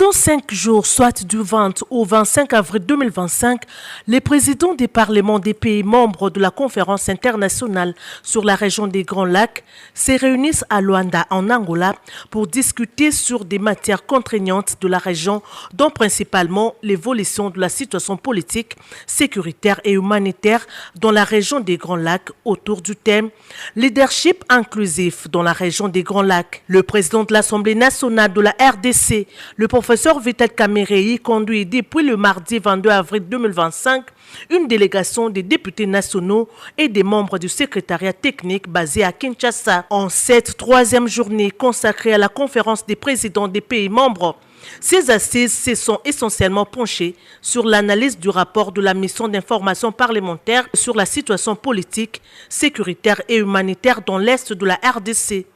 Pendant 5 jours, soit du 20 au 25 avril 2025, les présidents des parlements des pays membres de la conférence internationale sur la région des Grands Lacs se réunissent à Luanda, en Angola, pour discuter sur des matières contraignantes de la région, dont principalement l'évolution de la situation politique, sécuritaire et humanitaire dans la région des Grands Lacs autour du thème « Leadership inclusif dans la région des Grands Lacs ». Le président de l'Assemblée nationale de la RDC, le professeur Vital Kamerhe, conduit depuis le mardi 22 avril 2025 une délégation des députés nationaux et des membres du secrétariat technique basé à Kinshasa. En cette troisième journée consacrée à la conférence des présidents des pays membres, ces assises se sont essentiellement penchées sur l'analyse du rapport de la mission d'information parlementaire sur la situation politique, sécuritaire et humanitaire dans l'Est de la RDC.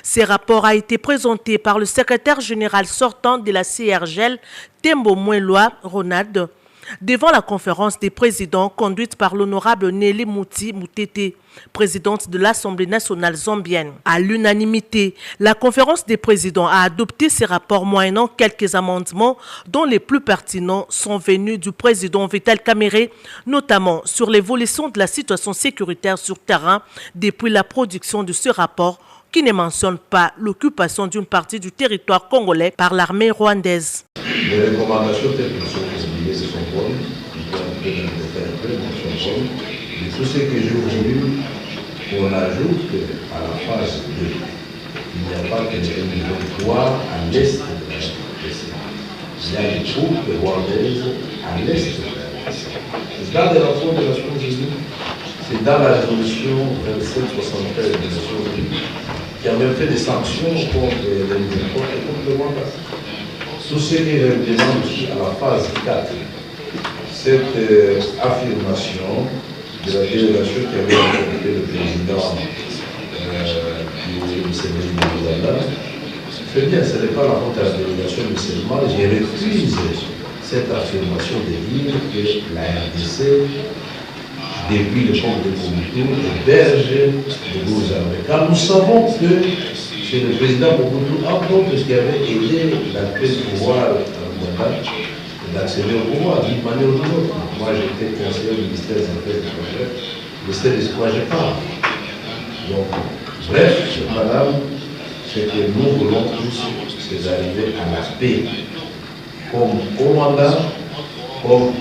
Ce rapport a été présenté par le secrétaire général sortant de la CIRGL, Tembo Moueloa Ronald, devant la conférence des présidents conduite par l'honorable Nelly Mouti Moutete, présidente de l'Assemblée nationale zambienne. À l'unanimité, la conférence des présidents a adopté ces rapports moyennant quelques amendements dont les plus pertinents sont venus du président Vital Kamerhe, notamment sur l'évolution de la situation sécuritaire sur terrain depuis la production de ce rapport, qui ne mentionne pas l'occupation d'une partie du territoire congolais par l'armée rwandaise. Les recommandations telles qu'elles sont publiées se sont bonnes, ils doivent faire un peu mention bonne. Mais tout ce que j'ai voulu, on ajoute qu'à la phase 2, il n'y a pas qu'un niveau 3 à l'est de la RDC. Il y a des troupes rwandaises à l'est de la RDC. Dans les rapports des Nations Unies, c'est dans la résolution 2773 des Nations Unies qui a même fait des sanctions contre les Minéraux et contre le Rwanda. Tout ce qui demande aussi à la phase 4, cette affirmation de la délégation qui avait rencontré le président du Sénégal, c'est bien, ce n'est pas la honte à la délégation musulmane, je refuse cette affirmation de dire que la RDC, depuis le camp de Mobutu, héberge de beaux armées. Car nous savons que c'est le président Mobutu, entre autres, qui avait aidé l'accès au pouvoir à Rwanda, d'accéder au pouvoir d'une manière ou d'une autre. Moi, j'étais conseiller au ministère des Affaires étrangères, mais c'est de ce quoi je parle. Donc, bref, madame, ce que nous voulons tous, c'est d'arriver à la paix, comme au Rwanda, comme